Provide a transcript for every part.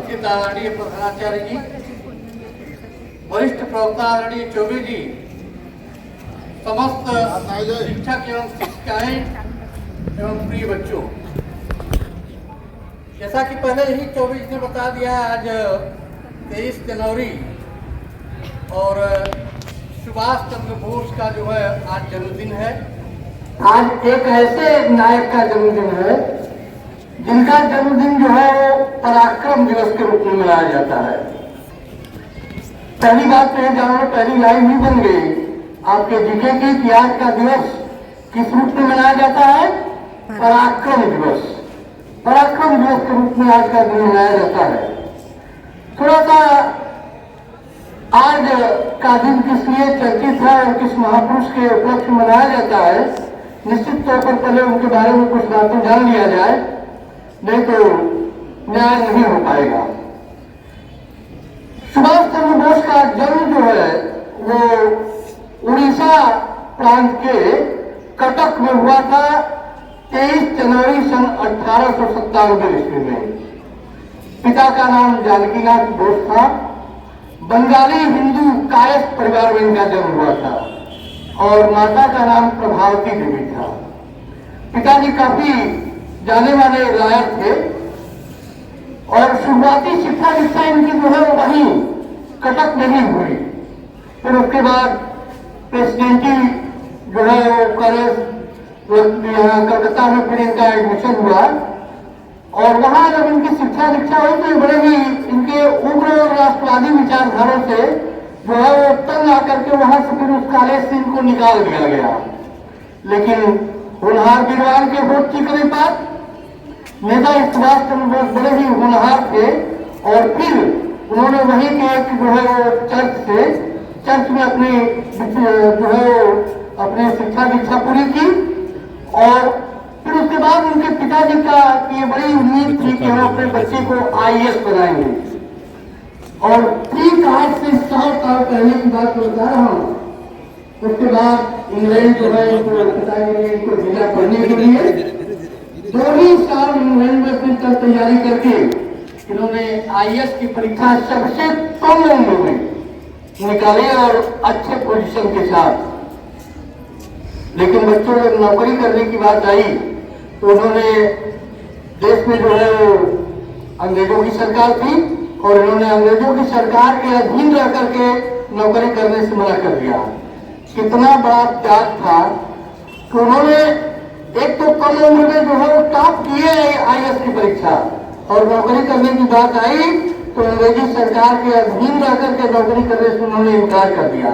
उपस्थित आदरणीय प्रधानाचार्य जी, वरिष्ठ प्रवक्ता आदरणीय चौबे जी, समस्त शिक्षक एवं शिक्षिकाएं एवं प्रिय बच्चों, जैसा कि पहले ही चौबे जी ने बता दिया, आज 23 जनवरी और सुभाष चंद्र बोस का जो है आज जन्मदिन है। आज एक ऐसे नायक का जन्मदिन है जिनका जन्मदिन जो है वो पराक्रम दिवस के रूप में मनाया जाता है। पहली बात तो ये जानो, पहली लाइन ही बन गई आपके जीके की कि आज का दिवस किस रूप में मनाया जाता है? पराक्रम दिवस। पराक्रम दिवस के रूप में आज का दिन मनाया जाता है। थोड़ा सा आज का दिन किस लिए चर्चित है और किस महापुरुष के उपलक्ष्य में मनाया जाता है, निश्चित तौर पर पहले उनके बारे में कुछ बातें जान लिया जाए, नहीं तो न्याय नहीं हो पाएगा। सुभाष चंद्र बोस का जन्म जो है वो उड़ीसा प्रांत के कटक में हुआ था 23 जनवरी सन 1897 ईस्वी में। पिता का नाम जानकीनाथ बोस था। बंगाली हिंदू कायस्थ परिवार में इनका जन्म हुआ था और माता का नाम प्रभावती देवी था। पिताजी काफी जाने माने लायक थे और शुरुआती शिक्षा दीक्षा इनकी जो है वो वहीं कटक में ही हुई। फिर उसके बाद प्रेसिडेंटी जो है वो कॉलेज कलकत्ता में फिर इनका एडमिशन हुआ और वहां जब इनकी शिक्षा दीक्षा हुई तो बड़े ही इनके उग्र और राष्ट्रवादी विचारधारों से जो है वो तंग आकर के वहां से फिर उस कॉलेज से इनको निकाल दिया गया। लेकिन होनहार वीरवान के वोट की करें बात, नेता सुभाष चंद्र बोस बड़े ही होनहार थे और फिर उन्होंने वहीं के एक जो है वो चर्च में अपनी जो है अपनी शिक्षा दीक्षा पूरी की और फिर उसके बाद उनके पिताजी का ये बड़ी उम्मीद थी कि हम अपने बच्चे को IAS बनाएंगे और ठीक आज से 100 साल पहले की बात बता रहा हूँ। उसके बाद इंग्लैंड जो है इनको पिताजी ने इनको भेजा पढ़ने के लिए। 2 ही साल इंग्लैंड में फिर तैयारी करके इन्होंने IAS की परीक्षा सबसे कम उम्र में निकाली और अच्छे पोजीशन के साथ। लेकिन बच्चों ने नौकरी करने की बात आई तो उन्होंने देश में जो है अंग्रेजों की सरकार थी और इन्होंने अंग्रेजों की सरकार के अधीन रह करके नौकरी करने से मना कर दिया। कितना बड़ा त्याग था कि उन्होंने एक तो कम उम्र में जो है वो टॉप किए IAS की परीक्षा और नौकरी करने की बात आई तो अंग्रेजी सरकार के अधीन रह करके नौकरी करने से उन्होंने इनकार कर दिया।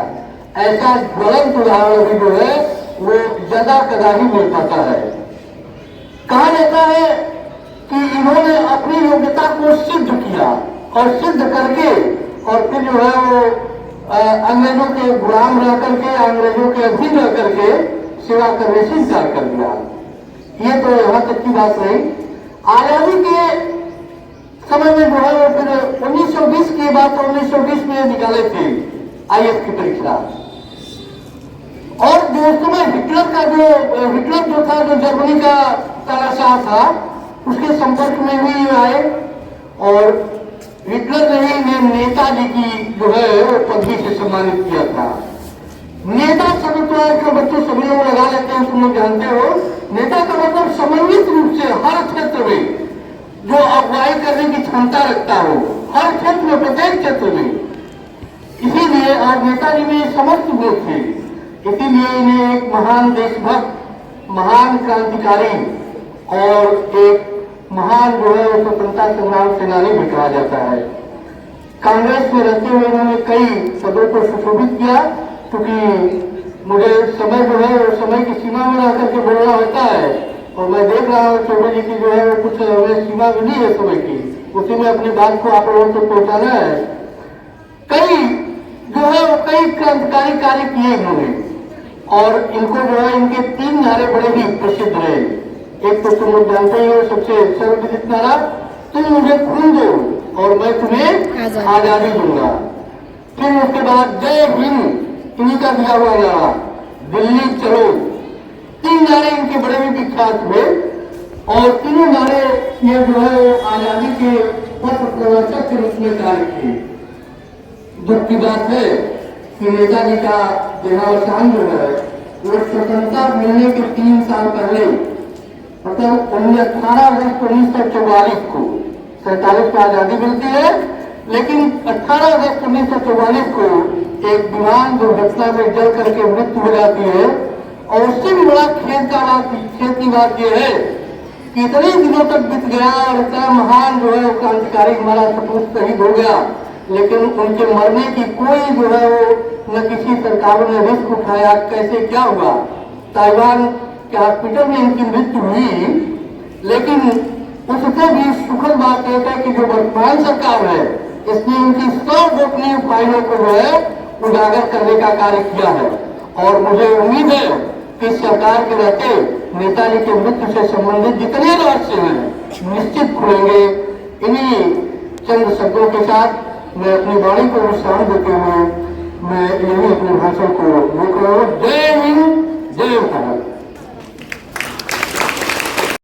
ऐसा ज्वलंत उदाहरण भी जो है वो ज्यादा कदा ही मिल पाता है। कहा जाता है कि इन्होंने अपनी योग्यता को सिद्ध किया और सिद्ध करके और फिर जो है वो अंग्रेजों के गुलाम रह करके अंग्रेजों के अधीन रह करके सेवा करने से इंकार कर दिया। ये तो यहाँ तक की बात नहीं। आजादी के समय में जो है वो फिर 1920 की बात 1920 में निकाले थे IAS की परीक्षा और जो समय हिटलर जो था जो जर्मनी का तानाशाह था उसके संपर्क में भी आए और हिटलर ने ही नेताजी की जो है वो पदवी से सम्मानित किया था। नेता शब्द का बच्चों सभी लोग लगा लेते हैं, तुम लोग जानते हो। नेता का मतलब समन्वित रूप से हर क्षेत्र में जो अगुवाई करने की क्षमता रखता हो, हर क्षेत्र में प्रत्येक क्षेत्र में। इसीलिए आज नेताजी में समस्त लोग थे, इसीलिए इन्हें एक महान देशभक्त, महान क्रांतिकारी और एक महान जो है स्वतंत्रता संग्राम सेनानी भी कहा जाता है। कांग्रेस में रहते हुए इन्होंने कई पदों को सुशोभित किया क्योंकि मुझे समय जो है समय की सीमा में रह करके बोलना होता है और मैं देख रहा हूँ चौबे जी की जो है कुछ सीमा भी नहीं है समय की, उसी में अपनी बात को आप लोगों तक पहुंचाना है। कई जो है वो कई क्रांतिकारी कार्य किए इन्होंने और इनको जो है इनके 3 नारे बड़े ही प्रसिद्ध रहे। एक तो तुम लोग जानते ही हो सबसे सर्वविदित नारा, तुम मुझे खून दो और मैं तुम्हें आजादी दूंगा। फिर उसके बाद जय हिंद, इन्हीं का दिया हुआ नारा, दिल्ली चलो। 3 नारे इनके बड़े ही विख्यात हुए और तीनों नारे ये जो है आजादी के पथ प्रवर्तक के रूप में कार्य किए। दुख की बात है कि नेताजी का देहावसान जो है वो स्वतंत्रता मिलने के 3 साल पहले, मतलब 18 अगस्त 1944 को, 47 को आजादी मिलती है, लेकिन 18 अगस्त 1944 को एक विमान दुर्घटना में जल करके मृत्यु हो जाती है। और उससे भी बड़ा खेत की बात यह है कि इतने दिनों तक बीत गया और इतना महान जो है क्रांतिकारी हमारा सपूत शहीद हो गया, लेकिन उनके मरने की कोई जो है वो न किसी सरकारों ने रिस्क उठाया। कैसे क्या हुआ, ताइवान के हॉस्पिटल में इनकी मृत्यु हुई, लेकिन उससे भी सुखद बात यह है कि जो वर्तमान सरकार है इसने उनकी 100 गोपनीय फाइलों को जो है उजागर करने का कार्य किया है। और मुझे उम्मीद है कि सरकार के रहते नेताजी के मृत्यु से संबंधित जितने रहस्य हैं निश्चित खुलेंगे। इन्हीं चंद शब्दों के साथ मैं अपनी वाणी को विश्राम देते हुए मैं यही अपने भाषण को रोक रहा हूँ। जय